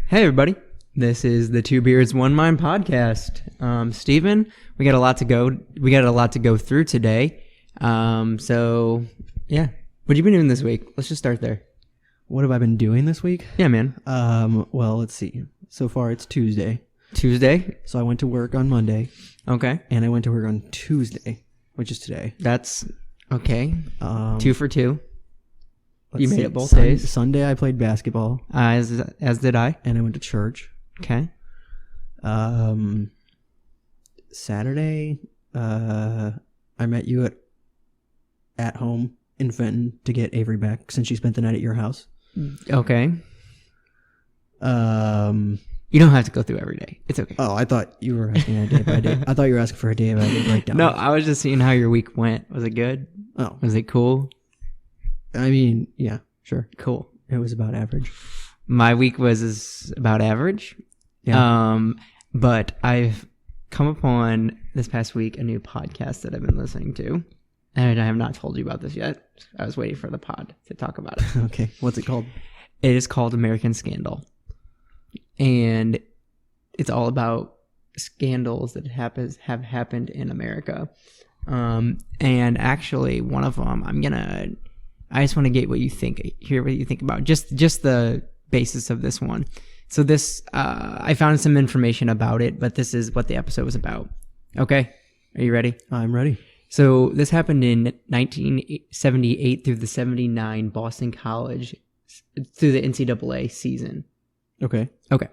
Hey everybody, this is the Two Beards One Mind podcast. Steven, we got a lot to go through today. So yeah, what have you been doing this week? Let's just start there. What have I been doing this week? Yeah, man. Well, let's see. So far, it's Tuesday. Tuesday. So I went to work on Monday, Okay, and I went to work on Tuesday, which is today. that's okay. 2 for 2. Let's You made see. it both days. Sunday, I played basketball, As did I. and I went to church. Okay. Saturday, I met you at home in Fenton to get Avery back since she spent the night at your house. Okay. Oh, You don't have to go through every day. It's okay. I thought you were asking a day by day. I thought you were asking for a day by day breakdown. No, I was just seeing how your week went. Was it good? Oh, Was it cool? I mean, yeah, sure. Cool. It was about average. My week was about average. Yeah. But I've come upon this past week a new podcast that I've been listening to. And I have not told you about this yet. I was waiting for the pod to talk about it. Okay. What's it called? It is called American Scandal. And it's all about scandals that have happened in America. And actually one of them, I just want to get hear what you think about just the basis of this one. So this, I found some information about it, but this is what the episode was about. Okay. Are you ready? I'm ready. So this happened in 1978 through the 79 Boston College, through the NCAA season. Okay. Okay.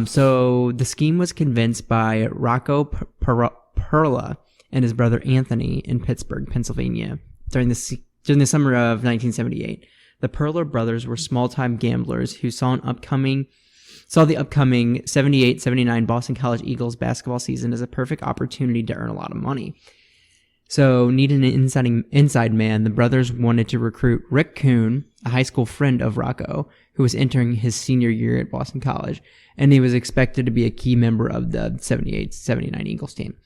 So the scheme was convinced by Rocco Perla and his brother Anthony in Pittsburgh, Pennsylvania, during the summer of 1978. The Perla brothers were small-time gamblers who saw the upcoming 78-79 Boston College Eagles basketball season as a perfect opportunity to earn a lot of money. So, needing an inside man, the brothers wanted to recruit Rick Kuhn, a high school friend of Rocco, who was entering his senior year at Boston College, and he was expected to be a key member of the 78-79 Eagles team.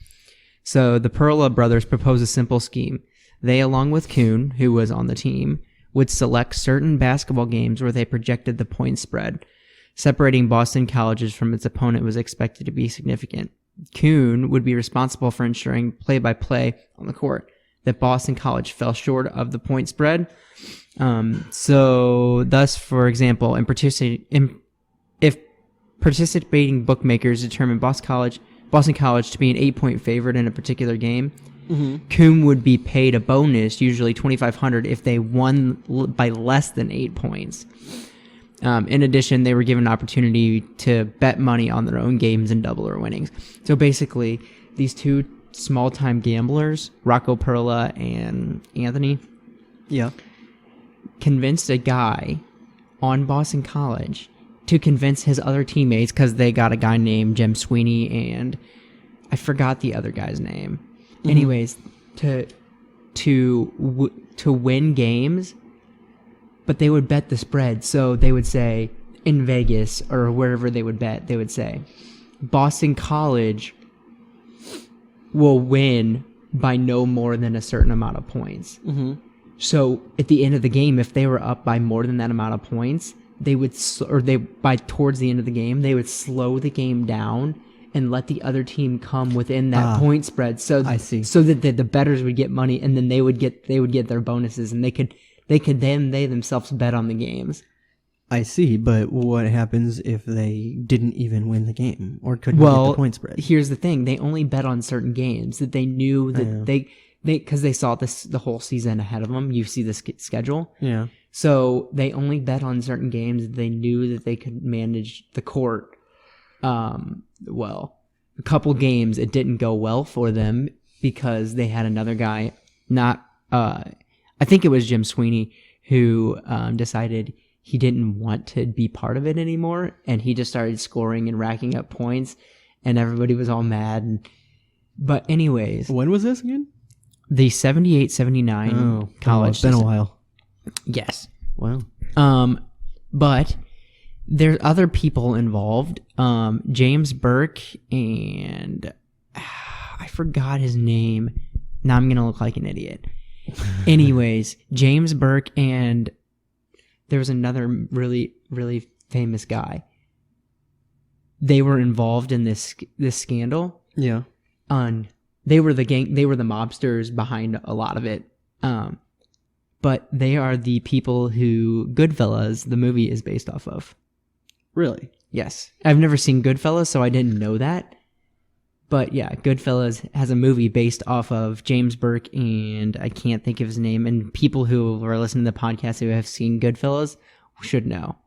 So, the Perla brothers proposed a simple scheme. They, along with Kuhn, who was on the team, would select certain basketball games where they projected the point spread. Separating Boston Colleges from its opponent was expected to be significant. Kuhn would be responsible for ensuring play-by-play on the court that Boston College fell short of the point spread. So, thus, for example, if participating bookmakers determined Boston College to be an 8-point favorite in a particular game, Kuhn would be paid a bonus, usually $2,500, if they won by less than 8 points. In addition, they were given an opportunity to bet money on their own games and double or winnings. So basically, these two small-time gamblers, Rocco Perla and Anthony, convinced a guy on Boston College to convince his other teammates, because they got a guy named Jim Sweeney and I forgot the other guy's name. Anyways, to win games, but they would bet the spread. So they would say in Vegas or wherever they would bet, they would say Boston College will win by no more than a certain amount of points. So at the end of the game, if they were up by more than that amount of points, towards the end of the game, they would slow the game down and let the other team come within that point spread. So I see. So that the bettors would get money, and then they would get their bonuses, and they could they themselves bet on the games. I see, but what happens if they didn't even win the game or couldn't get the point spread? Here's the thing: they only bet on certain games that they knew that because they saw the whole season ahead of them. You see the schedule, Yeah. So they only bet on certain games that they knew that they could manage the court. Well, a couple games it didn't go well for them because they had another guy, I think it was Jim Sweeney, who decided he didn't want to be part of it anymore, and he just started scoring and racking up points, and everybody was all mad. But anyways, When was this again? the 78-79 college. It's been a while. Yes. Wow. But there's other people involved. James Burke and I forgot his name. Now I'm gonna look like an idiot. Anyways, James Burke and there was another really, really famous guy. they were involved in this scandal. Yeah. They were the mobsters behind a lot of it. But they are the people who Goodfellas, the movie, is based off of. Really? Yes. I've never seen Goodfellas, so I didn't know that. But yeah, Goodfellas has a movie based off of James Burke, and I can't think of his name. And people who are listening to the podcast who have seen Goodfellas should know.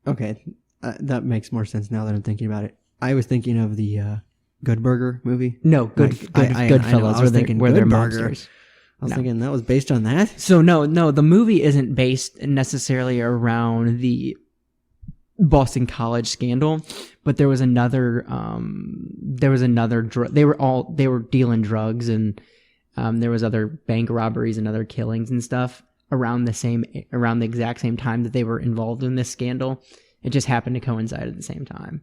Okay. That makes more sense now that I'm thinking about it. I was thinking of the Good Burger movie. No, Goodfellas, where they're Good Burger. mobsters. I was thinking that was based on that. So no, the movie isn't based necessarily around the Boston College scandal, but there was another they were dealing drugs, and there was other bank robberies and other killings and stuff around the exact same time that they were involved in this scandal. It just happened to coincide at the same time.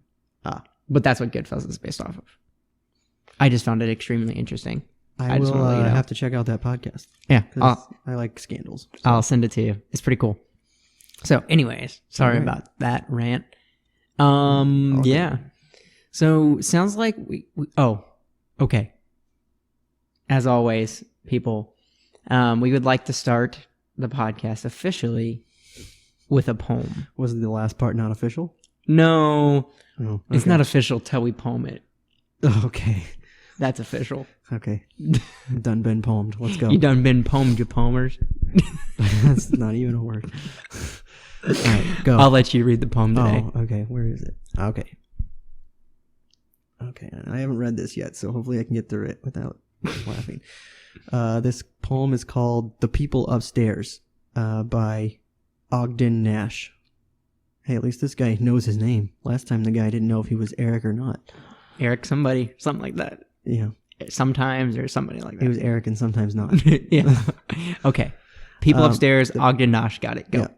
But that's what Goodfellas is based off of. I just found it extremely interesting. I just will wanna let you know. have to check out that podcast. Yeah, 'Cause I like scandals. So. I'll send it to you. It's pretty cool. So, anyways, sorry Alright. about that rant. Okay. Yeah. So, sounds like we okay. As always, people, we would like to start the podcast officially with a poem. Was the last part not official? No, Oh, it's okay. not official till we poem it. Okay. That's official. Okay. Done been poemed. Let's go. You done been poemed, you poemers. That's not even a word. All right, go. I'll let you read the poem today. Oh, okay. Where is it? Okay. Okay. I haven't read this yet, so hopefully I can get through it without laughing. This poem is called "The People Upstairs" by Ogden Nash. Hey, at least this guy knows his name. Last time the guy didn't know if he was Eric or not. Eric, somebody, something like that. Yeah, Sometimes or somebody like that. he was Eric and sometimes not. Yeah. Okay. People upstairs, Ogden Nash, got it. Go. Yeah.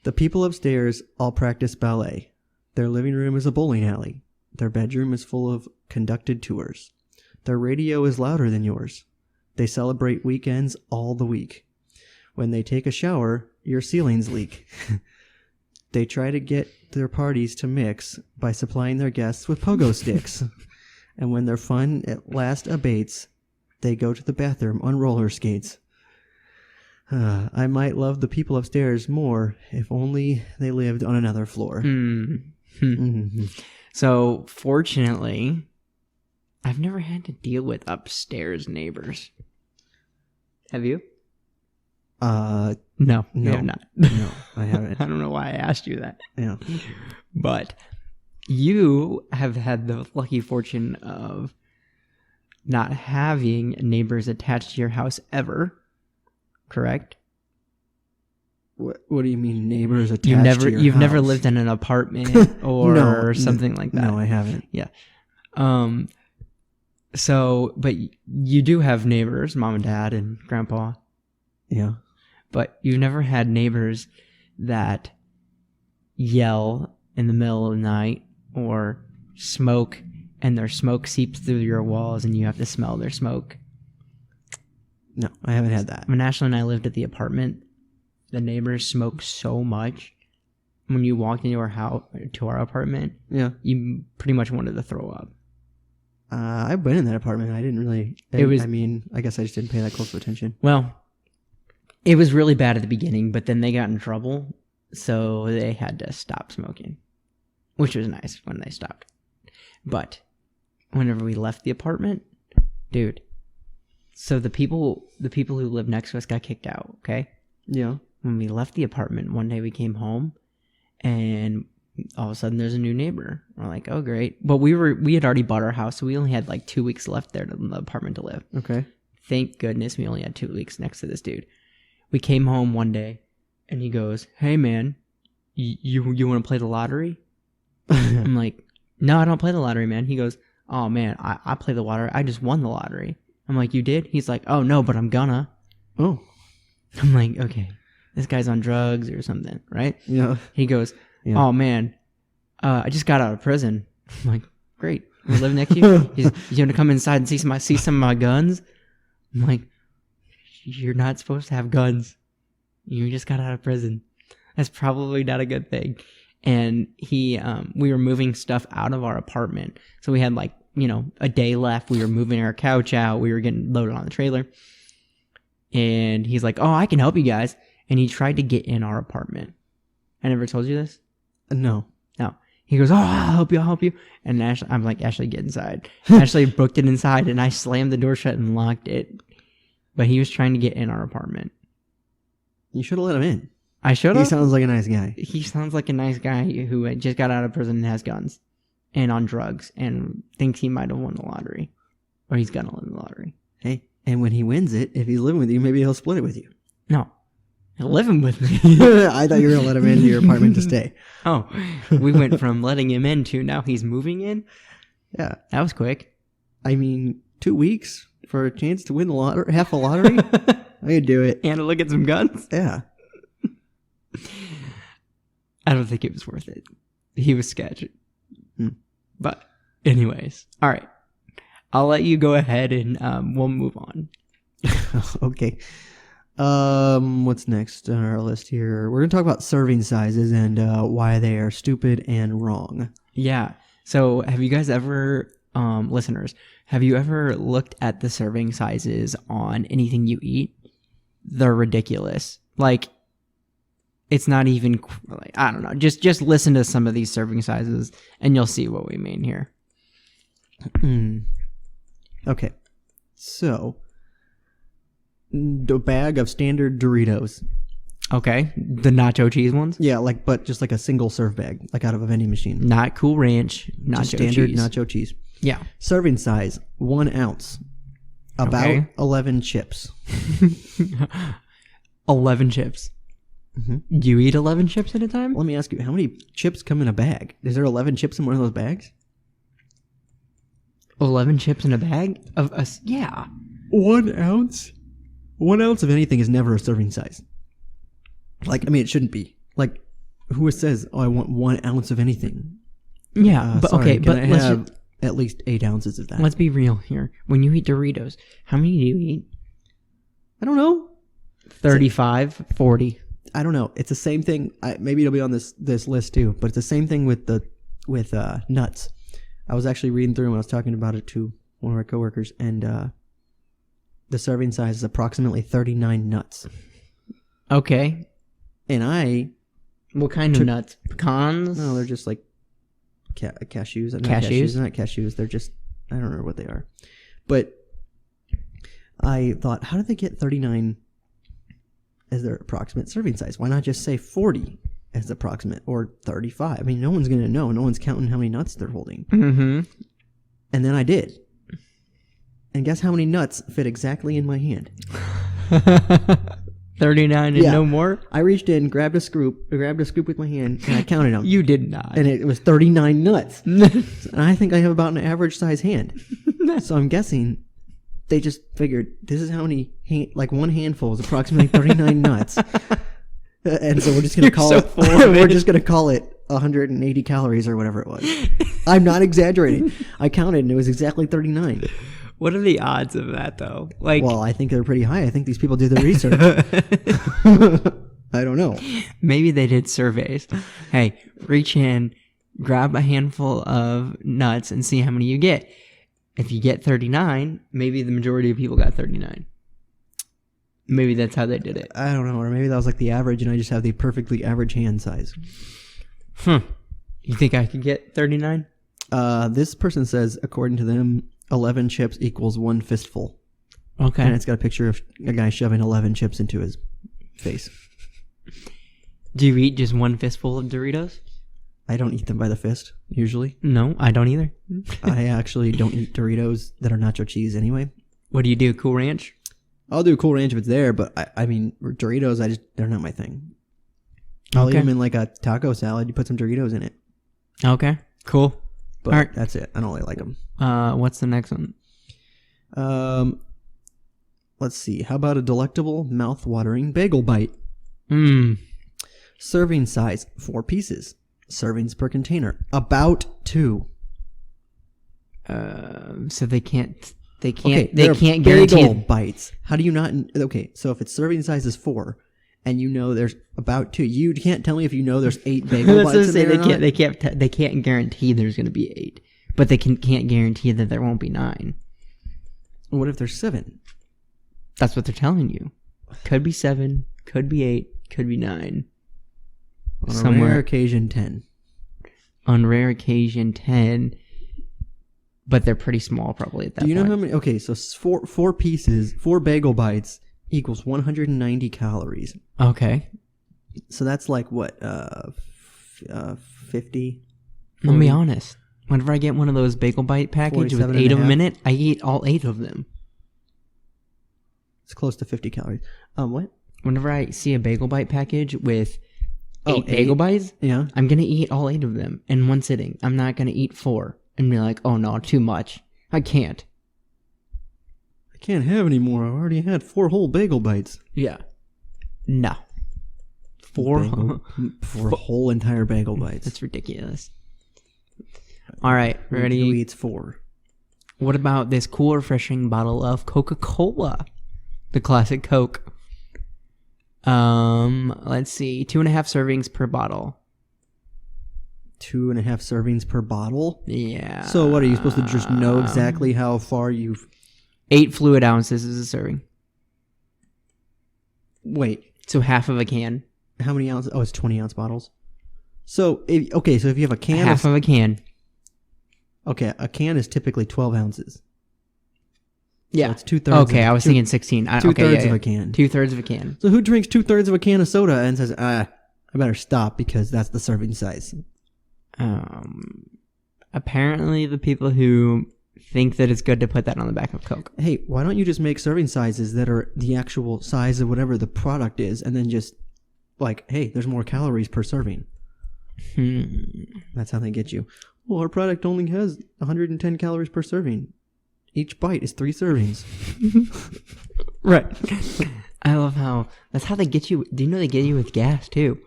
The people upstairs all practice ballet. Their living room is a bowling alley. Their bedroom is full of conducted tours. Their radio is louder than yours. They celebrate weekends all the week. When they take a shower, your ceilings leak. They try to get their parties to mix by supplying their guests with pogo sticks. And when their fun at last abates, they go to the bathroom on roller skates. I might love the people upstairs more if only they lived on another floor. Mm-hmm. So, fortunately, I've never had to deal with upstairs neighbors. Have you? No, No. you have not. No, I haven't. I don't know why I asked you that. Yeah. But you have had the lucky fortune of not having neighbors attached to your house ever, correct? What do you mean neighbors attached to your You've never house? lived in an apartment or No, something like that. No, I haven't. So, but you do have neighbors, mom and dad and grandpa, Yeah. but you've never had neighbors that yell in the middle of the night or smoke and their smoke seeps through your walls and you have to smell their smoke. No, I haven't had that. When Ashley and I lived at the apartment, the neighbors smoked so much. When you walked into our house, to our apartment, Yeah. you pretty much wanted to throw up. I've been in that apartment. I didn't really. I guess I just didn't pay that close of attention. Well, it was really bad at the beginning, but then they got in trouble, so they had to stop smoking, which was nice when they stopped. But whenever we left the apartment, dude, so the people who lived next to us got kicked out, okay? Yeah. When we left the apartment, one day we came home, and all of a sudden there's a new neighbor. We're like, oh great. But we had already bought our house, so we only had like 2 weeks left there in the apartment to live. Okay. Thank goodness we only had 2 weeks next to this dude. We came home one day, and he goes, hey man, you want to play the lottery? I'm like, no, I don't play the lottery, man. He goes, oh man, I play the lottery. I just won the lottery. I'm like, you did? He's like, oh no, but I'm gonna. Oh. I'm like, okay, this guy's on drugs or something, right? Yeah. He goes, Yeah. oh man, I just got out of prison. I'm like, great. We live next to you. He's gonna come inside and see some of my guns. I'm like, you're not supposed to have guns. You just got out of prison. That's probably not a good thing. and we were moving stuff out of our apartment. So we had like, a day left. We were moving our couch out. We were getting loaded on the trailer. And he's like, "Oh, I can help you guys." And he tried to get in our apartment. I never told you this? No. No. He goes, "Oh, I'll help you. And I'm like, "Ashley, get inside." Ashley booked it inside, and I slammed the door shut and locked it. But he was trying to get in our apartment. You should have let him in. I should He have. sounds like a nice guy. He sounds like a nice guy who had just got out of prison and has guns and on drugs and thinks he might have won the lottery. Or he's going to win the lottery. Hey, and when he wins it, if he's living with you, maybe he'll split it with you. No. He's living with me. I thought you were going to let him into your apartment to stay. Oh, we went from letting him in to now he's moving in? Yeah. That was quick. I mean, 2 weeks for a chance to win the lottery, half a lottery? I could do it. And to look at some guns? Yeah. I don't think it was worth it. He was sketchy. But anyways, all right. I'll let you go ahead and we'll move on. Okay. What's next on our list here? We're going to talk about serving sizes and why they are stupid and wrong. Yeah. So have you guys ever, listeners, have you ever looked at the serving sizes on anything you eat? They're ridiculous. Like, it's not even, like, I don't know. Just listen to some of these serving sizes and you'll see what we mean here. Okay. So, the bag of standard Doritos. Okay. The nacho cheese ones? Yeah, but just like a single serve bag, like out of a vending machine. Not Cool Ranch, nacho Just standard cheese. nacho cheese. Yeah. Serving size, 1 ounce. About Okay. 11 chips. 11 chips. Mm-hmm. Do you eat 11 chips at a time? Let me ask you, how many chips come in a bag? Is there 11 chips in one of those bags? 11 chips in a bag? Of us? Yeah. 1 ounce? 1 ounce of anything is never a serving size. It shouldn't be. Like, who says, "Oh, I want 1 ounce of anything"? Yeah, but Sorry, okay, can but I let's have at least 8 ounces of that. let's be real here. When you eat Doritos, how many do you eat? I don't know. 35, 40. I don't know. It's the same thing. Maybe it'll be on this list too. But it's the same thing with nuts. I was actually reading through and I was talking about it to one of our coworkers, and the serving size is approximately 39 nuts. Okay. And What kind of nuts? Pecans? no, they're just like cashews. Not Cashews? They're not cashews. They're just, I don't know what they are. But I thought, how did they get 39 as their approximate serving size? Why not just say 40 as approximate, or 35? I mean, no one's going to know. No one's counting how many nuts they're holding. Mm-hmm. And then I did. And guess how many nuts fit exactly in my hand? 39 and Yeah. no more? I reached in, grabbed a scoop with my hand, and I counted them. You did not. And it was 39 nuts. And I think I have about an average size hand. So I'm guessing they just figured this is how many, one handful is approximately 39 nuts. And so we're just going to call so it, full of we're it. just going to call it 180 calories or whatever it was. I'm not exaggerating. I counted and it was exactly 39. What are the odds of that, though? Like, Well, I think they're pretty high. I think these people did the research. I don't know. maybe they did surveys. Hey, reach in, grab a handful of nuts, and see how many you get. If you get 39, maybe the majority of people got 39. Maybe that's how they did it. I don't know. Or maybe that was like the average and I just have the perfectly average hand size. You think I could get 39? This person says, according to them, 11 chips equals 1 fistful. Okay. And it's got a picture of a guy shoving 11 chips into his face. Do you eat just one fistful of Doritos? I don't eat them by the fist, usually. No, I don't either. I actually don't eat Doritos that are nacho cheese anyway. What do you do? Cool Ranch? I'll do Cool Ranch if it's there, but I mean, Doritos, they're not my thing. I'll eat Okay. them in like a taco salad. You put some Doritos in it. Okay, cool. But Alright. that's it. I don't really like them. What's the next one? Let's see. How about a delectable, mouth-watering bagel bite? Serving size, 4 pieces. Servings per container, about 2. So they can't Okay, they they're can't bagel guarantee. bites. How do you not? Okay, so if its serving size is 4, and you know there's about 2. You can't tell me if you know there's 8 bagel bites in there or not. They can't guarantee there's going to be 8, but they can't guarantee that there won't be 9. What if there's 7? That's what they're telling you. Could be 7, could be 8, could be 9. On a rare occasion, 10. On rare occasion, 10. But they're pretty small, probably at that point. Do you know how many? Okay, so 4 pieces, 4 bagel bites equals 190 calories. Okay. So that's like what? 50. Let me be honest. Whenever I get one of those bagel bite package with 8 of them in it, I eat all 8 of them. It's close to 50 calories. What? Whenever I see a bagel bite package with 8 8 bagel bites, Yeah. I'm gonna eat all 8 of them in one sitting. I'm not gonna eat 4 and be like, oh no, too much. I can't. I can't have any more. I've already had 4 whole bagel bites. Yeah. No. 4 4 whole entire bagel bites. That's ridiculous. All right, Who ready? eats 4? What about this cool, refreshing bottle of Coca-Cola? The classic Coke. Let's see. 2.5 servings per bottle. 2.5 servings per bottle? Yeah. So what, are you supposed to just know exactly how far you've... 8 fluid ounces is a serving. Wait, So half of a can. how many ounces? Oh, it's 20-ounce bottles. So, if you have a can... Half of a can. Okay, a can is typically 12 ounces. Yeah. So it's 2/3 Okay, I was thinking 16. Two-thirds of a can. 2/3 of a can. So who drinks 2/3 of a can of soda and says, I better stop because that's the serving size? Apparently the people who think that it's good to put that on the back of Coke. Hey, why don't you just make serving sizes that are the actual size of whatever the product is, and then just like, hey, there's more calories per serving. That's how they get you. Well, our product only has 110 calories per serving. Each bite is 3 servings. Right. I love how that's how they get you. Do you know they get you with gas too?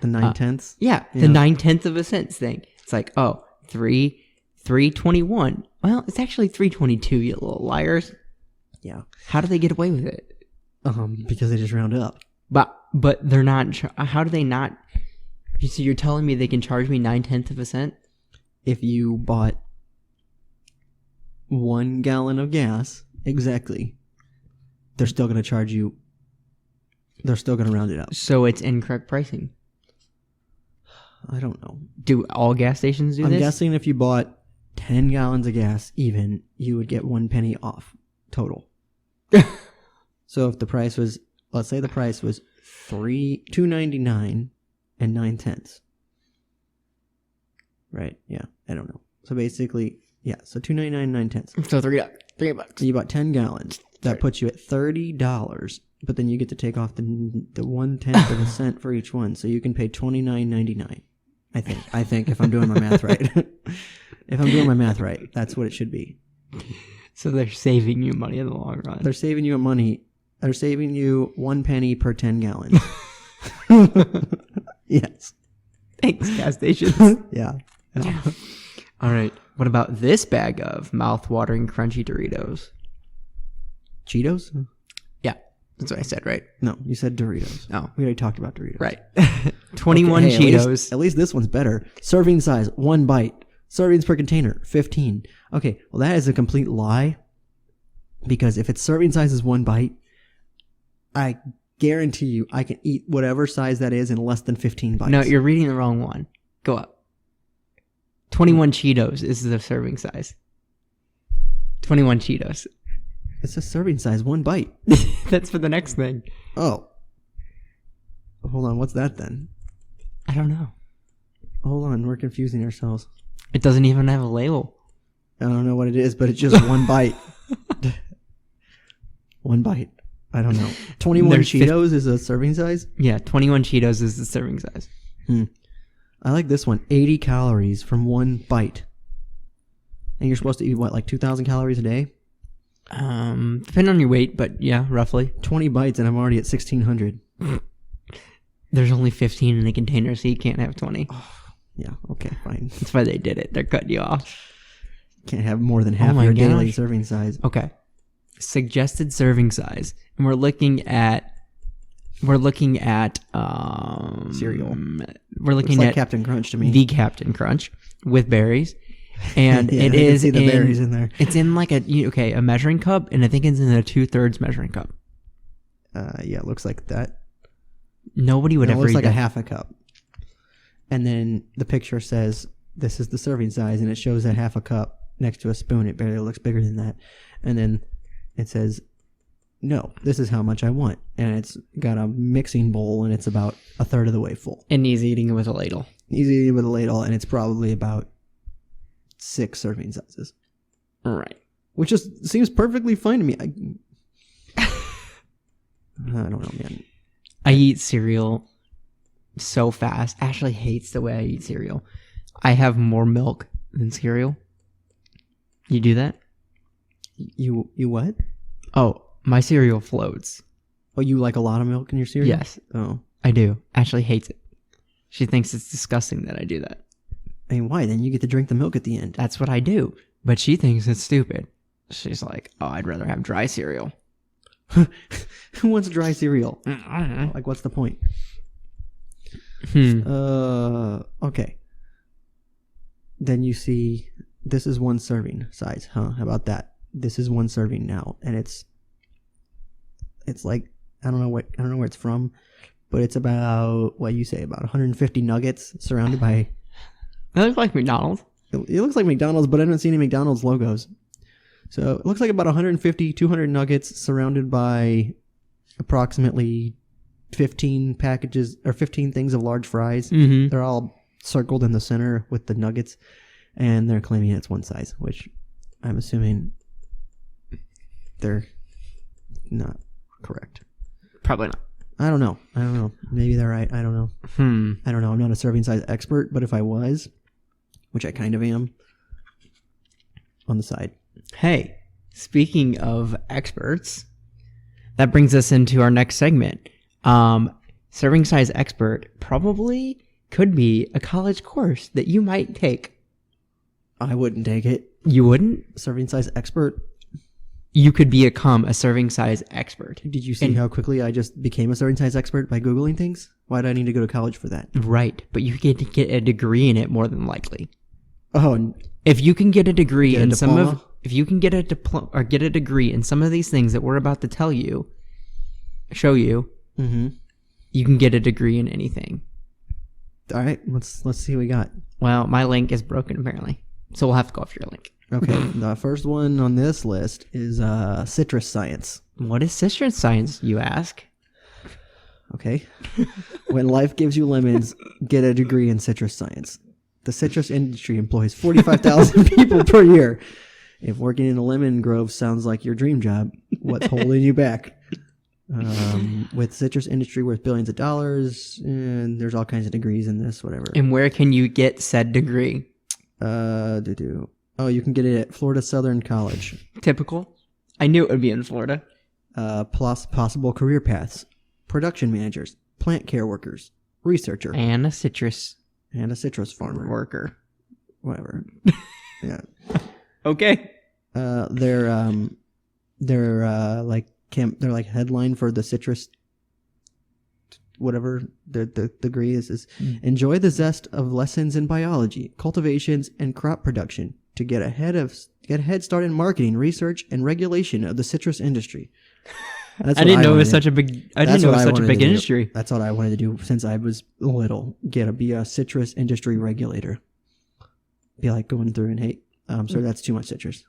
The 9/10. Yeah, the 9/10 of a cent thing. It's like, oh, 3.21. Well, it's actually 3.22, you little liars. Yeah. How do they get away with it? Because they just round up. But they're not. How do they not? So you're telling me they can charge me 9/10 of a cent? If you bought 1 gallon of gas, exactly, they're still going to charge you. They're still going to round it up. So it's incorrect pricing. I don't know. Do all gas stations do I'm this? guessing if you bought 10 gallons of gas, even, you would get 1 penny off total. So if the price was, let's say the price was $2.99 and 9/10. Right? Yeah, I don't know. So basically, yeah. So $2.99 and 9/10. So $3. So you bought 10 gallons. That puts you at $30. But then you get to take off the 1/10 of a cent for each one, so you can pay $29.99. I think if I'm doing my math right. If I'm doing my math right, that's what it should be. So they're saving you money in the long run. They're saving you money. They're saving you 1 penny per 10 gallons. Yes. Thanks, gas stations. Yeah. All right. What about this bag of mouth-watering crunchy Doritos? Cheetos? Yeah, that's what I said, right? No, you said Doritos. Oh, We already talked about Doritos. right. 21 Okay, hey, Cheetos. At least this one's better. Serving size, 1 bite. Servings per container, 15. Okay, well that is a complete lie. Because if its serving size is 1 bite, I guarantee you I can eat whatever size that is in less than 15 bites. No, you're reading the wrong one. Go up. 21 Cheetos is the serving size. 21 Cheetos. It's a serving size, 1 bite. That's for the next thing. Oh. Hold on, what's that then? I don't know. Hold on, we're confusing ourselves. It doesn't even have a label. I don't know what it is, but it's just 1 bite. 1 bite. I don't know. 21 There's Cheetos is a serving size? Yeah, 21 Cheetos is the serving size. I like this one. 80 calories from 1 bite. And you're supposed to eat, what, like 2,000 calories a day? Depending on your weight, but yeah, roughly. 20 bites and I'm already at 1,600. There's only 15 in the container, so you can't have 20. Yeah, okay, fine. That's why they did it. They're cutting you off. Can't have more than half my your daily gosh. serving size. Okay. Suggested serving size. And we're looking at We're looking at Cereal. We're Looks looking like at Captain Crunch to me. the Captain Crunch with berries, and Yeah, it I can is see the berries in there. It's in like a measuring cup, and I think it's in a 2/3 measuring cup. Yeah, it looks like that. Nobody would It ever looks eat like a that. half a cup. And then the picture says this is the serving size, and it shows that half a cup next to a spoon. It barely looks bigger than that. And then it says, no, this is how much I want. And it's got a mixing bowl, and it's about a third of the way full. And he's eating it with a ladle. He's eating with a ladle, and it's probably about 6 serving sizes, Right. which just seems perfectly fine to me. I don't know, man. I eat cereal so fast. Ashley hates the way I eat cereal. I have more milk than cereal. You do that? You what? Oh, my cereal floats. Oh, you like a lot of milk in your cereal? Yes, Oh. I do. Ashley hates it. She thinks it's disgusting that I do that. I mean, why? Then you get to drink the milk at the end. That's what I do. But she thinks it's stupid. She's like, oh, I'd rather have dry cereal. Who wants dry cereal? I don't know. Like, what's the point? Hmm. Okay. Then you see, this is 1 serving size, huh? How about that? This is 1 serving now, and it's like, I don't know where it's from, but it's about, what you say, about 150 nuggets surrounded by. It looks like McDonald's. It looks like McDonald's, but I don't see any McDonald's logos. So it looks like about 150, 200 nuggets surrounded by approximately 15 packages or 15 things of large fries. Mm-hmm. They're all circled in the center with the nuggets, and they're claiming it's 1 size, which I'm assuming they're not correct. Probably not. I don't know. Maybe they're right. I don't know. I don't know. I'm not a serving size expert, but if I was, which I kind of am, on the side. Hey, speaking of experts, that brings us into our next segment. Serving size expert probably could be a college course that you might take. I wouldn't take it. You wouldn't? Serving size expert. You could become a serving size expert. Did you see And- how quickly I just became a serving size expert by Googling things? Why did I need to go to college for that? Right, but you get to get a degree in it more than likely. Oh, and If you can get a degree Get a in some of, diploma? if you can get a diploma or get a degree in some of these things that we're about to show you, you can get a degree in anything. all right, let's see what we got. Well, my link is broken apparently, so we'll have to go off your link. Okay, the first one on this list is citrus science. What is citrus science, you ask? Okay, when life gives you lemons, get a degree in citrus science. The citrus industry employs 45,000 people per year. If working in a lemon grove sounds like your dream job, what's holding you back? With citrus industry worth billions of dollars, and there's all kinds of degrees in this, whatever. And where can you get said degree? Oh, you can get it at Florida Southern College. Typical. I knew it would be in Florida. Plus possible career paths: production managers, plant care workers, researcher, And a citrus and a citrus farmer. worker. Whatever. Yeah. Okay. They're like headline for the citrus, whatever the degree is enjoy the zest of lessons in biology, cultivations, and crop production to get a head start in marketing, research, and regulation of the citrus industry. That's I what didn't know it was wanted. such a big. I That's didn't know it what was I such a wanted big to do. industry. That's what I wanted to do since I was little. Be a citrus industry regulator. Be like going through and, hey, sir, that's too much citrus.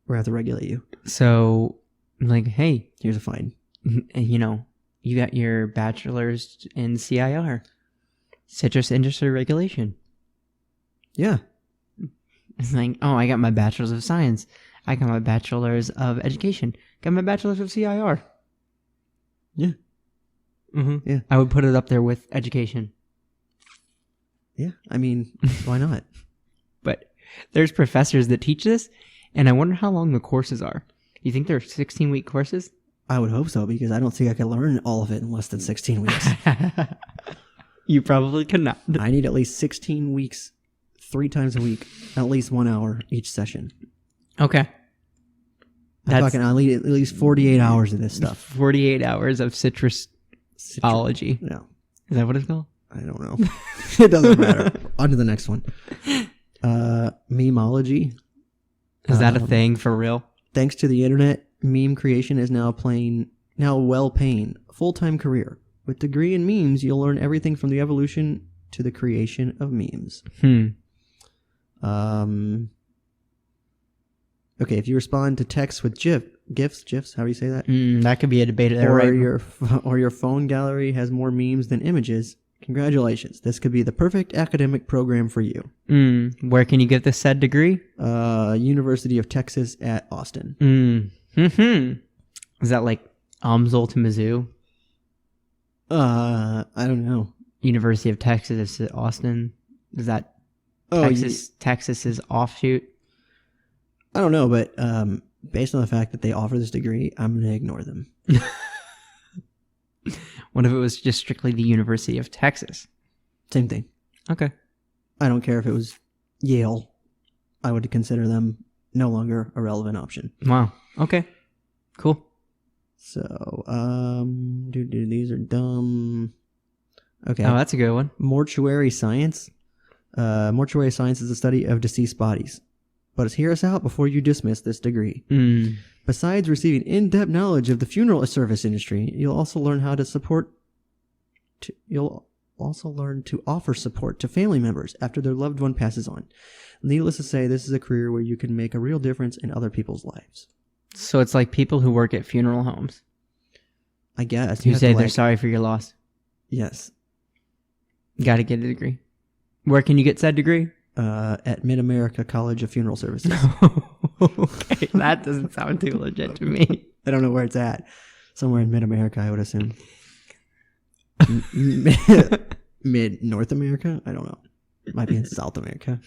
We're going to have to regulate you. So, like, hey, Here's a fine. You got your bachelor's in CIR, citrus industry regulation. Yeah. It's like, oh, I got my bachelor's of science. I got my bachelor's of education. Got my bachelor's of CIR. Yeah. Mm-hmm. Yeah. I would put it up there with education. Yeah. I mean, why not? But there's professors that teach this, and I wonder how long the courses are. Do you think they're 16-week courses? I would hope so, because I don't think I could learn all of it in less than 16 weeks. You probably could not. I need at least 16 weeks, 3 times a week, at least 1 hour each session. Okay. I'm talking I need at least 48 hours of this stuff. 48 hours of citrus Biology. No, Is that what it's called? I don't know. It doesn't matter. On to the next one. Memology. Is that a thing for real? Thanks to the internet, meme creation is now well-paying full-time career. With degree in memes, you'll learn everything from the evolution to the creation of memes. Okay, if you respond to text with GIFs, how do you say that? That could be a debate there, right? Or your phone gallery has more memes than images. Congratulations. This could be the perfect academic program for you. Where can you get this said degree? University of Texas at Austin. Is that like Amsoil to Mizzou? I don't know. University of Texas at Austin? Is that Texas's offshoot? I don't know, but based on the fact that they offer this degree, I'm going to ignore them. What if it was just strictly the University of Texas? Same thing. Okay. I don't care if it was Yale. I would consider them no longer a relevant option. Wow. Okay. Cool. So, these are dumb. Okay. Oh, that's a good one. Mortuary science. Mortuary science is the study of deceased bodies. But hear us out before you dismiss this degree. Besides receiving in-depth knowledge of the funeral service industry, you'll also learn how to offer support to family members after their loved one passes on. Needless to say, this is a career where you can make a real difference in other people's lives. So it's like people who work at funeral homes. I guess. You say they're sorry for your loss. Yes. Got to get a degree. Where can you get said degree? At Mid-America College of Funeral Services. Okay, that doesn't sound too legit to me. I don't know where it's at. Somewhere in Mid-America, I would assume. Mid-North America? I don't know. It might be in South America.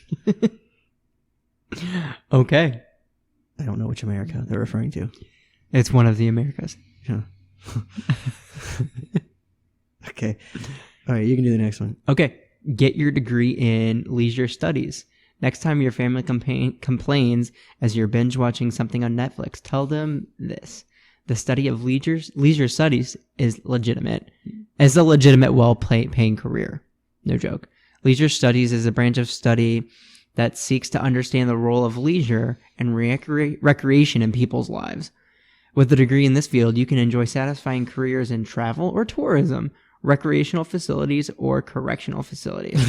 Okay. I don't know which America they're referring to. It's one of the Americas. Yeah. Okay. All right, you can do the next one. Okay. Get your degree in leisure studies. Next time your family complains as you're binge watching something on Netflix, tell them this. The study of leisure studies is legitimate. As a legitimate, well-paying career. No joke. Leisure studies is a branch of study that seeks to understand the role of leisure and recreation in people's lives. With a degree in this field, you can enjoy satisfying careers in travel or tourism, recreational facilities, or correctional facilities.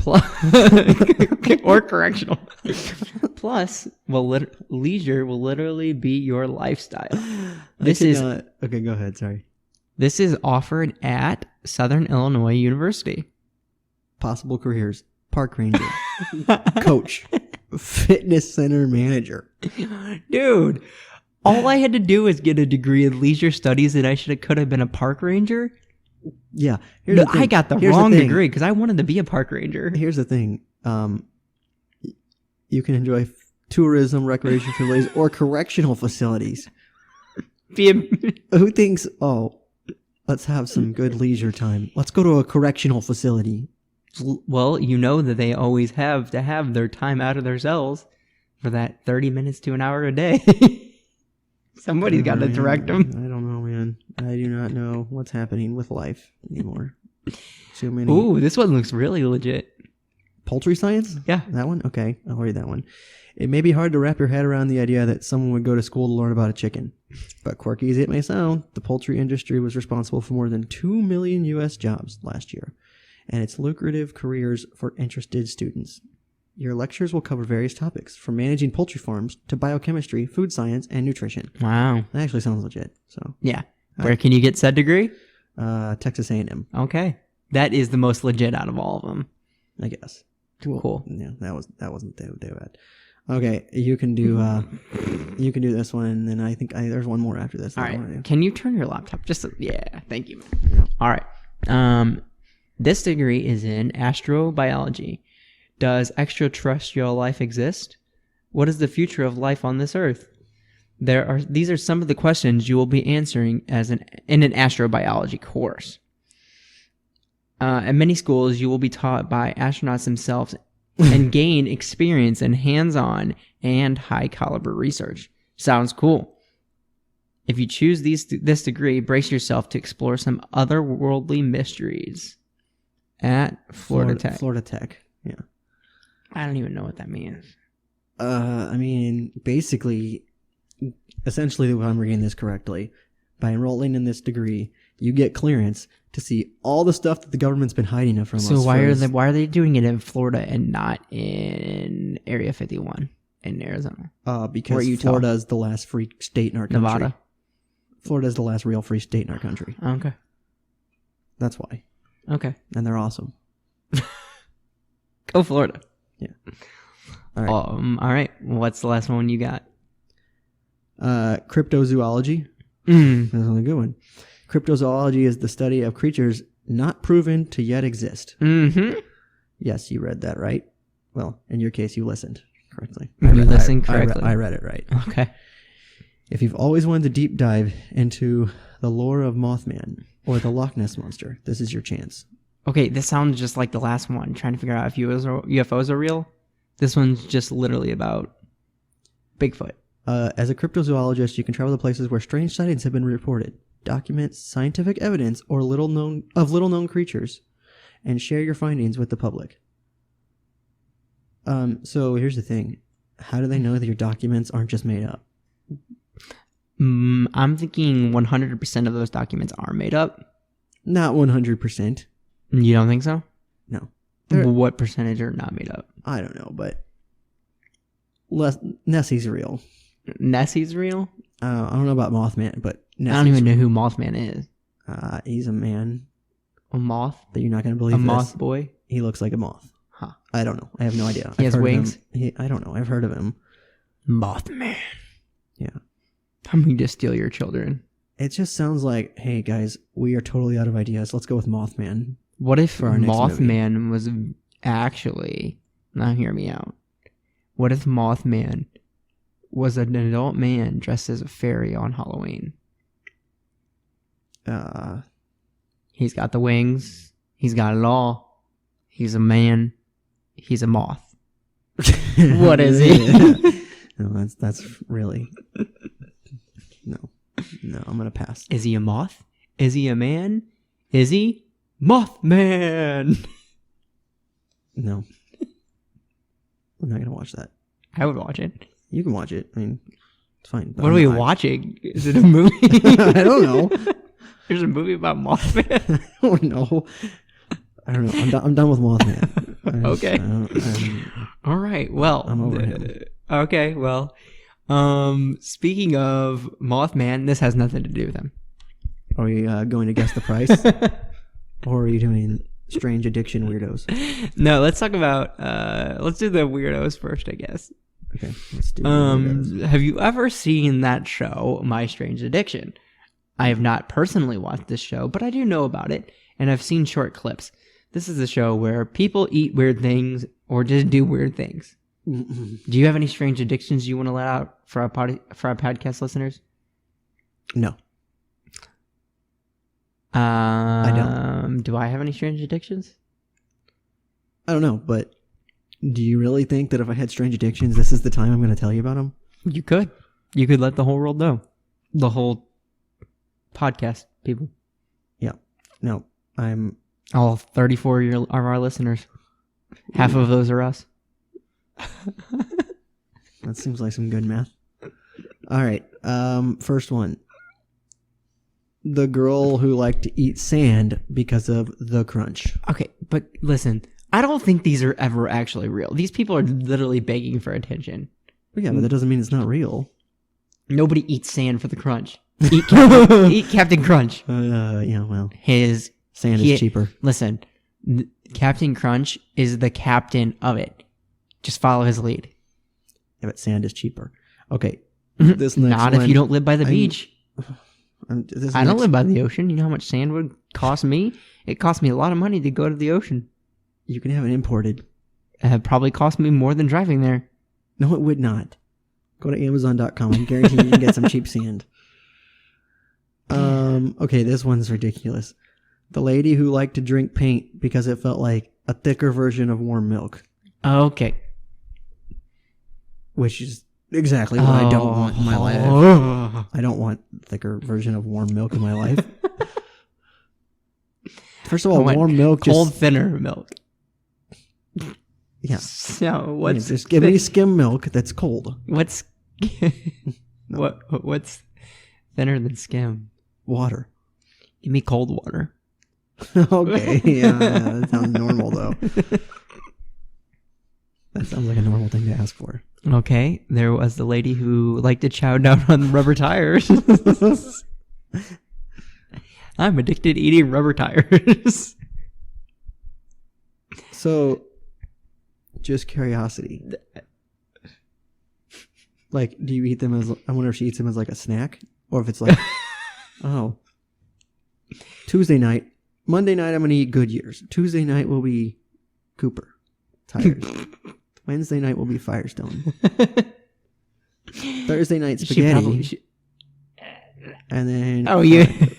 Or correctional. Plus, leisure will literally be your lifestyle. Okay, go ahead. Sorry. This is offered at Southern Illinois University. Possible careers: park ranger, coach, fitness center manager. Dude, all I had to do was get a degree in leisure studies, and I could have been a park ranger. Yeah, I got the wrong degree because I wanted to be a park ranger. Here's the thing: you can enjoy tourism, recreation facilities, or correctional facilities. Who thinks, oh, let's have some good leisure time? Let's go to a correctional facility. Well, you know that they always have to have their time out of their cells for that 30 minutes to an hour a day. Somebody's got to direct them. I don't know, man. I do not know what's happening with life anymore. So many. Ooh, this one looks really legit. Poultry science? Yeah. That one? Okay, I'll read that one. It may be hard to wrap your head around the idea that someone would go to school to learn about a chicken. But quirky as it may sound, the poultry industry was responsible for more than 2 million U.S. jobs last year, and it's lucrative careers for interested students. Your lectures will cover various topics, from managing poultry farms to biochemistry, food science, and nutrition. Wow. That actually sounds legit. So yeah. Where can you get said degree? Texas A&M. Okay. That is the most legit out of all of them. I guess. Cool. Yeah, that wasn't too bad. Okay, you can do this one, and then I think there's one more after this. All right. Can you turn your laptop? Yeah. Thank you. Yeah. All right. This degree is in astrobiology. Does extraterrestrial life exist? What is the future of life on this earth? These are some of the questions you will be answering in an astrobiology course. At many schools, you will be taught by astronauts themselves and gain experience in hands-on and high-caliber research. Sounds cool. If you choose this degree, brace yourself to explore some otherworldly mysteries at Florida Tech. Florida Tech. Yeah. I don't even know what that means. I mean, basically, essentially, if I'm reading this correctly, by enrolling in this degree, you get clearance to see all the stuff that the government's been hiding from us. So why are they doing it in Florida and not in Area 51 in Arizona? Because Florida is the last free state in our country. Nevada? Florida is the last real free state in our country. Okay. That's why. Okay. And they're awesome. Go Florida. Yeah. All right. All right. What's the last one you got? Cryptozoology. Mm. That's a good one. Cryptozoology is the study of creatures not proven to yet exist. Mm-hmm. Yes, you read that right. Well, in your case, you listened correctly. You listened correctly. I read it right. Okay. If you've always wanted to deep dive into the lore of Mothman or the Loch Ness Monster, this is your chance. Okay, this sounds just like the last one, trying to figure out if UFOs are real. This one's just literally about Bigfoot. As a cryptozoologist, you can travel to places where strange sightings have been reported, document scientific evidence or little known creatures, and share your findings with the public. So here's the thing. How do they know that your documents aren't just made up? I'm thinking 100% of those documents are made up. Not 100%. You don't think so? No. What percentage are not made up? I don't know, but Nessie's real. Nessie's real? I don't know about Mothman, but Nessie's I don't even know who Mothman is. He's a man. A moth? That you're not going to believe. A moth boy? He looks like a moth. Huh. I don't know. I have no idea. He has wings? I don't know. I've heard of him. Mothman. Yeah. I'm going to steal your children. It just sounds like, hey guys, we are totally out of ideas. Let's go with Mothman. What if for our next Mothman was actually... Now hear me out. What if Mothman was an adult man dressed as a fairy on Halloween? He's got the wings. He's got it all. He's a man. He's a moth. What is he? No, that's really... No, I'm going to pass. Is he a moth? Is he a man? Is he Mothman? No. I'm not going to watch that. I would watch it. You can watch it. I mean, it's fine. What are we watching? Is it a movie? I don't know. There's a movie about Mothman? I don't know. I'm done with Mothman. Okay. All right. Well, I'm over him. Okay. Well, speaking of Mothman, this has nothing to do with him. Are we going to guess the price? Or are you doing strange addiction weirdos? No, let's talk about, let's do the weirdos first, I guess. Okay, let's do weirdos. Have you ever seen that show, My Strange Addiction? I have not personally watched this show, but I do know about it, and I've seen short clips. This is a show where people eat weird things or just do weird things. Do you have any strange addictions you want to let out for our podcast listeners? No. I don't. Do I have any strange addictions? I don't know, but do you really think that if I had strange addictions, this is the time I'm going to tell you about them? You could. You could let the whole world know. The whole podcast people. Yeah. No, I'm... All 34 of our listeners. Half of those are us. That seems like some good math. All right. First one. The girl who liked to eat sand because of the crunch. Okay, but listen. I don't think these are ever actually real. These people are literally begging for attention. Yeah, but that doesn't mean it's not real. Nobody eats sand for the crunch. Eat Captain Crunch. Yeah, well. Sand is cheaper. Listen, Captain Crunch is the captain of it. Just follow his lead. Yeah, but sand is cheaper. Okay. This next Not one, if you don't live by the beach. I don't live by the ocean. You know how much sand would cost me? It cost me a lot of money to go to the ocean. You can have it imported. It probably cost me more than driving there. No, it would not. Go to Amazon.com. I guarantee you can get some cheap sand. Okay, this one's ridiculous. The lady who liked to drink paint because it felt like a thicker version of warm milk. Okay. Which is exactly what I don't want in my life. life. I don't want thicker version of warm milk in my life. First of all, warm milk cold just thinner milk. yeah. So what's Just give me skim milk that's cold. what's what's thinner than skim? Water. Give me cold water. Okay, yeah, that sounds normal though. That sounds like a normal thing to ask for. Okay, there was the lady who liked to chow down on rubber tires. I'm addicted to eating rubber tires. So, just curiosity. Like, do you eat them as? I wonder if she eats them as like a snack, or if it's like, oh, Tuesday night, Monday night I'm gonna eat Goodyears. Tuesday night will be Cooper tires. Wednesday night will be Firestone. Thursday night spaghetti. And then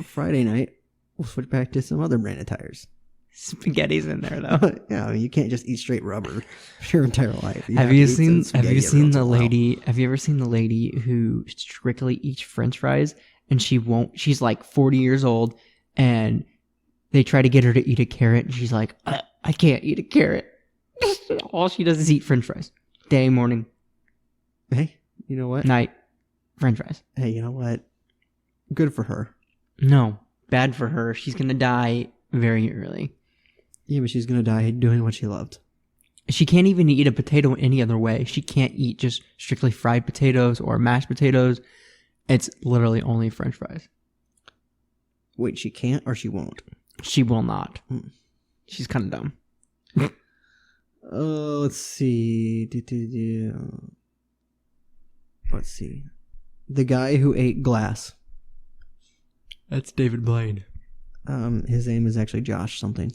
Friday night we'll switch back to some other brand of tires. Spaghetti's in there though. Yeah, I mean, you can't just eat straight rubber your entire life. Have you seen the lady? Have you ever seen the lady who strictly eats French fries and she's like 40 years old and they try to get her to eat a carrot and she's like, I can't eat a carrot. All she does is eat French fries. Day, morning, Hey, you know what? night, French fries. Hey, you know what? Good for her. No, bad for her. She's gonna die very early. Yeah, but she's gonna die doing what she loved. She can't even eat a potato any other way. She can't eat just strictly fried potatoes or mashed potatoes. It's literally only French fries. Wait, she can't or she won't? She will not. Hmm. She's kind of dumb. Let's see. Let's see. The guy who ate glass. That's David Blaine. His name is actually Josh something.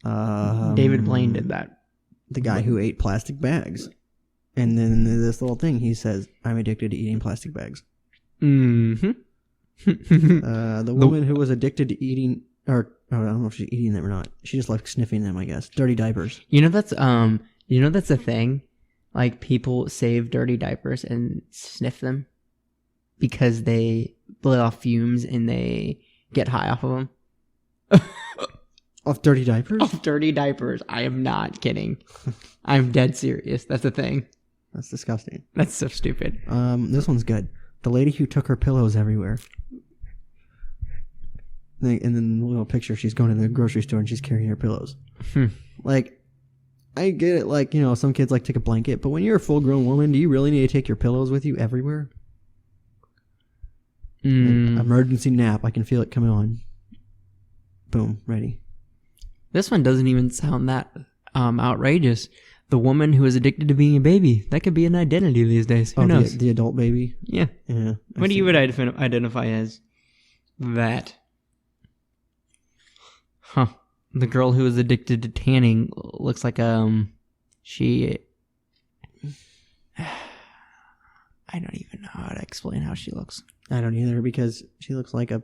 David Blaine did that. The guy who ate plastic bags. And then this little thing, he says, I'm addicted to eating plastic bags. Mm-hmm. The woman who was addicted to eating, or I don't know if she's eating them or not. She just likes sniffing them, I guess. Dirty diapers. You know that's a thing. Like people save dirty diapers and sniff them because they let off fumes and they get high off of them. Off dirty diapers? Off dirty diapers. I am not kidding. I'm dead serious. That's a thing. That's disgusting. That's so stupid. This one's good. The lady who took her pillows everywhere. And then the little picture, she's going to the grocery store and she's carrying her pillows. Like, I get it, like, you know, some kids like take a blanket, but when you're a full-grown woman, do you really need to take your pillows with you everywhere? Emergency nap, I can feel it coming on. Boom, ready. This one doesn't even sound that outrageous. The woman who is addicted to being a baby. That could be an identity these days. Who knows? The adult baby? Yeah. Yeah. What do you would identify as? That. Huh. The girl who is addicted to tanning looks like she. I don't even know how to explain how she looks. I don't either, because she looks like a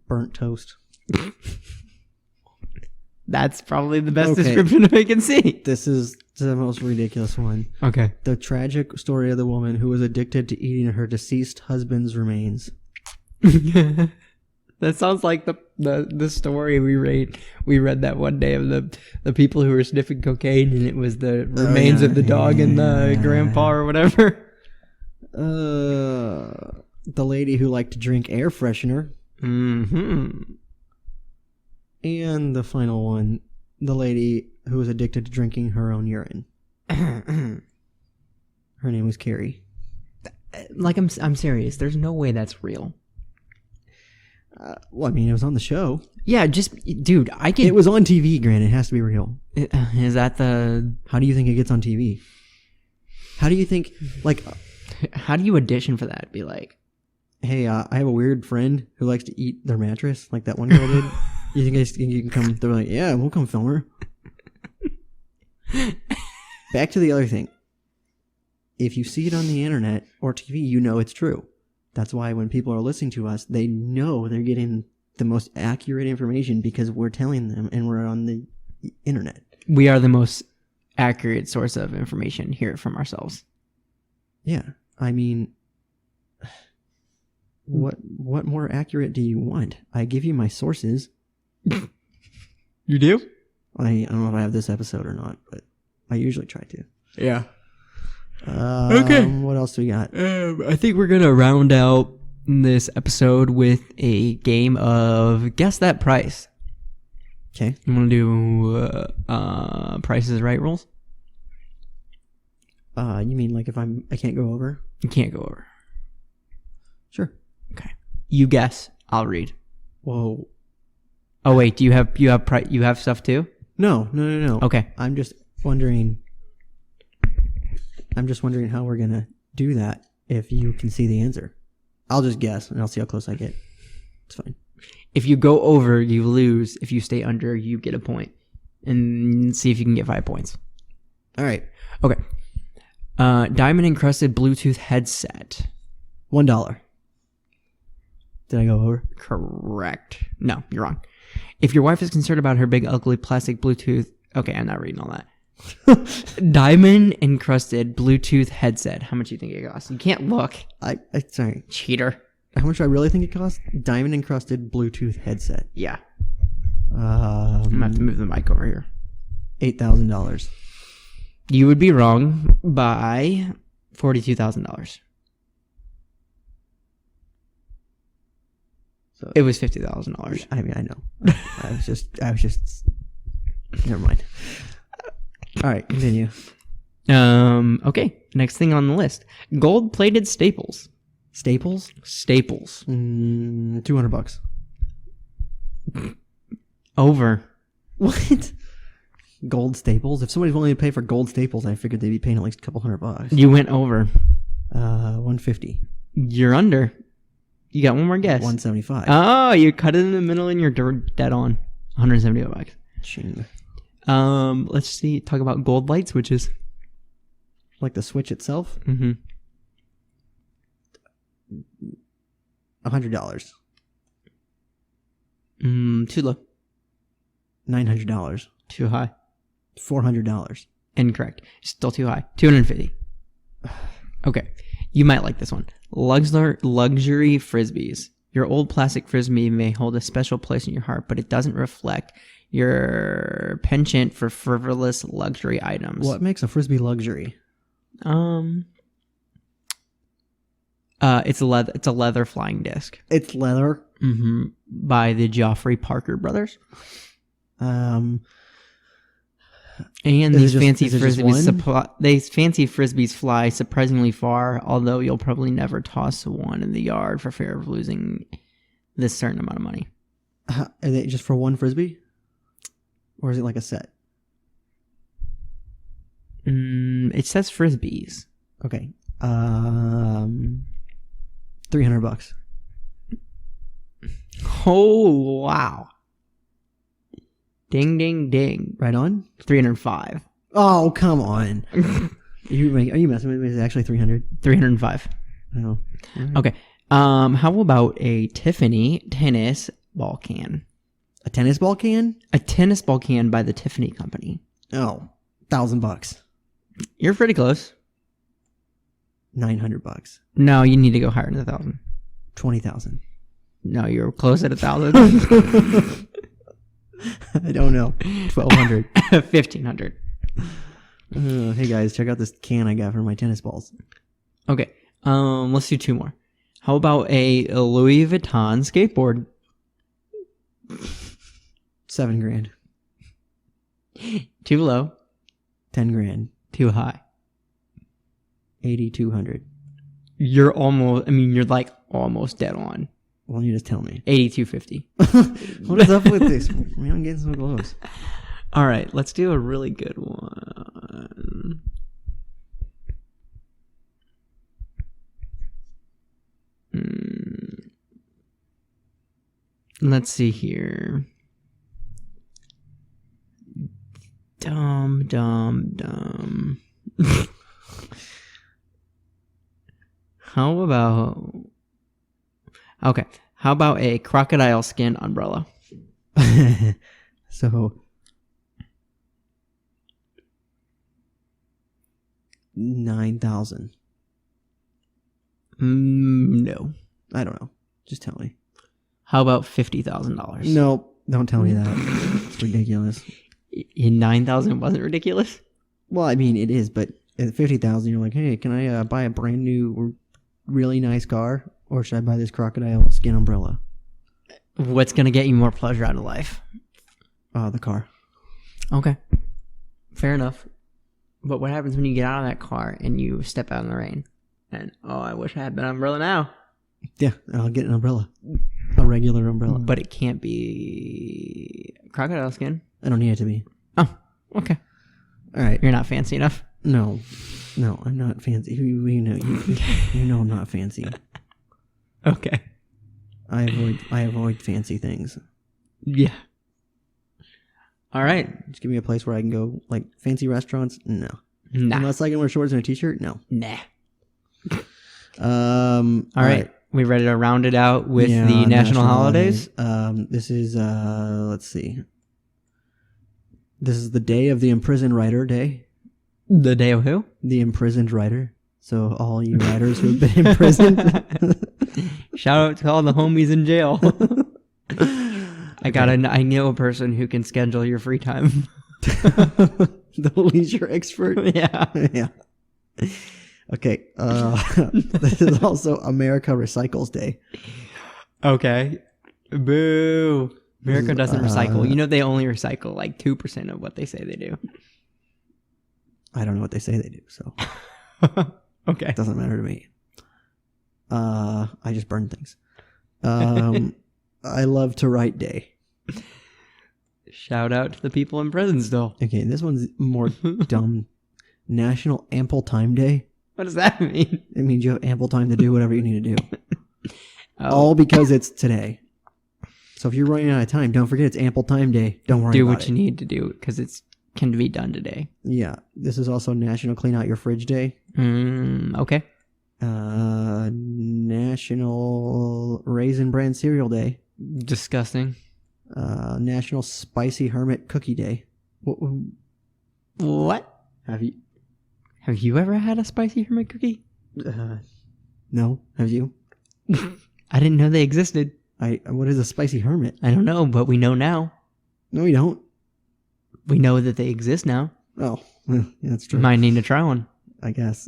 burnt toast. That's probably the best description I can see. This is the most ridiculous one. Okay. The tragic story of the woman who was addicted to eating her deceased husband's remains. That sounds like the story we read that one day of the people who were sniffing cocaine and it was the remains of the dog and the grandpa or whatever. The lady who liked to drink air freshener. Mm-hmm. And the final one, the lady who was addicted to drinking her own urine. Her name was Carrie. Like, I'm serious. There's no way that's real. Well, I mean, it was on the show. Yeah, dude, It was on TV, Grant. It has to be real. Is that the... How do you think it gets on TV? How do you think, like... How do you audition for that? Be like... Hey, I have a weird friend who likes to eat their mattress, like that one girl did. You think you can come? They're like, yeah, we'll come film her. Back to the other thing. If you see it on the internet or TV, you know it's true. That's why when people are listening to us, they know they're getting the most accurate information because we're telling them and we're on the internet. We are the most accurate source of information, hear it from ourselves. Yeah. I mean, what more accurate do you want? I give you my sources. You do? I don't know if I have this episode or not, but I usually try to. Yeah. Okay. What else do we got? I think we're going to round out this episode with a game of Guess That Price. Okay. You want to do Price is Right rules? You mean like if I can't go over? You can't go over. Sure. Okay. You guess. I'll read. Whoa. Oh wait, do you have stuff too? No. Okay. I'm just wondering how we're gonna do that if you can see the answer. I'll just guess and I'll see how close I get. It's fine. If you go over, you lose. If you stay under, you get a point. And see if you can get 5 points. All right. Okay. Diamond encrusted Bluetooth headset. $1. Did I go over? Correct. No, you're wrong. If your wife is concerned about her big ugly plastic Bluetooth... Okay, I'm not reading all that. Diamond encrusted Bluetooth headset. How much do you think it costs? You can't look. Sorry. Cheater. How much do I really think it costs? Diamond encrusted Bluetooth headset. Yeah. I'm going to have to move the mic over here. $8,000. You would be wrong by $42,000. So it was $50,000. I mean, I know. I was just. Never mind. All right, continue. Okay. Next thing on the list: gold-plated staples. Staples. $200. Over. What? Gold staples? If somebody's willing to pay for gold staples, I figured they'd be paying at least a couple $100. You went over. $150. You're under. You got one more guess. $175. Oh, you cut it in the middle and you're dead on. $175. Ching. Let's see. Talk about gold light switches. Like the switch itself? Mm-hmm. $100. Too low. $900. Too high. $400. Incorrect. Still too high. $250. Okay. You might like this one. Luxury frisbees. Your old plastic frisbee may hold a special place in your heart, but it doesn't reflect your penchant for frivolous luxury items. What makes a frisbee luxury? It's a leather flying disc. It's leather. Mm-hmm. By the Geoffrey Parker brothers. And these fancy frisbees fly surprisingly far, although you'll probably never toss one in the yard for fear of losing this certain amount of money. Are they just for one frisbee? Or is it like a set? It says frisbees. Okay. $300. Oh, wow. Ding, ding, ding. Right on? 305. Oh, come on. Are you messing with me? Is it actually 300? 305. Oh. Right. Okay. How about a Tiffany tennis ball can? A tennis ball can? A tennis ball can by the Tiffany Company. Oh, $1,000. You're pretty close. $900. No, you need to go higher than 1,000. 20,000. No, you're close at 1,000. I don't know. 1,200. 1,500. Hey guys, check out this can I got for my tennis balls. Okay. Let's do 2 more. How about a Louis Vuitton skateboard? $7,000. Too low. $10,000. Too high. $8,200. You're like almost dead on. Well, you just tell me. $8,250. What is up with this? Man, I'm getting so close. All right, let's do a really good one. Let's see here. Dumb. How about a crocodile skin umbrella? So $9,000. No. I don't know. Just tell me. How about $50,000? No, don't tell me that. It's ridiculous. In 9,000 wasn't ridiculous. Well, I mean, it is, but at 50,000, you're like, hey, can I buy a brand new, really nice car, or should I buy this crocodile skin umbrella? What's gonna get you more pleasure out of life? The car. Okay, fair enough. But what happens when you get out of that car and you step out in the rain? And I wish I had an umbrella now. Yeah, I'll get an umbrella, a regular umbrella. But it can't be crocodile skin. I don't need it to be. Oh, okay. All right. You're not fancy enough. No, I'm not fancy. You know I'm not fancy. Okay. I avoid fancy things. Yeah. All right. Just give me a place where I can go, like fancy restaurants. No. Nah. Unless I can wear shorts and a t-shirt. No. Nah. All right. We ready to round it out with Yeah, the national holidays? This is let's see. This is the day of the imprisoned writer day. The day of who? The imprisoned writer. So all you writers who've been imprisoned. Shout out to all the homies in jail. I know a person who can schedule your free time. The leisure expert. Yeah. Yeah. Okay. This is also America Recycles Day. Okay. Boo. America doesn't recycle. You know they only recycle like 2% of what they say they do. I don't know what they say they do, so Okay. it doesn't matter to me. I just burn things. I love to write day. Shout out to the people in prison still. Okay, this one's more dumb. National Ample Time Day. What does that mean? It means you have ample time to do whatever you need to do. Oh, All because it's today. So if you're running out of time, don't forget it's Ample Time Day. Don't worry do about what it. you need to do because it can be done today. Yeah, this is also National Clean Out Your Fridge Day. Okay. National Raisin Bran Cereal Day. Disgusting. National Spicy Hermit Cookie Day. What? Have you? Have you ever had a spicy hermit cookie? No. Have you? I didn't know they existed. What is a spicy hermit? I don't know, but we know now. No, you don't. We know that they exist now. Oh, yeah, that's true. Might need to try one. I guess.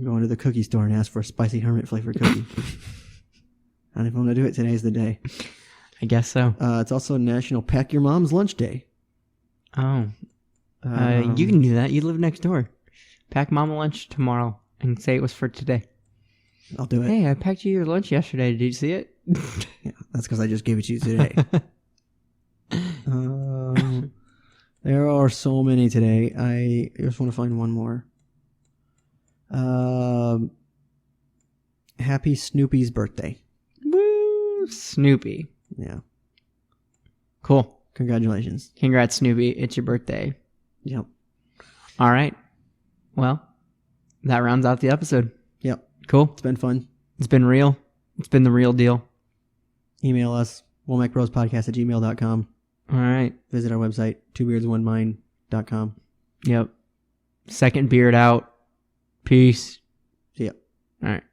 Go into the cookie store and ask for a spicy hermit flavored cookie. And if I'm going to do it, today's the day. I guess so. It's also National Pack Your Mom's Lunch Day. Oh. You can do that. You live next door. Pack mama lunch tomorrow and say it was for today. I'll do it. Hey, I packed you your lunch yesterday. Did you see it? Yeah, that's because I just gave it to you today. There are so many today. I just want to find one more. Happy Snoopy's birthday. Woo! Snoopy. Yeah. Cool. Congratulations. Congrats, Snoopy. It's your birthday. Yep. All right. Well, that rounds out the episode. Yep. Cool. It's been fun. It's been real. It's been the real deal. Email us, womackbrospodcast@gmail.com. All right. Visit our website, twobeardsonemine.com. Yep. Second beard out. Peace. See ya. All right.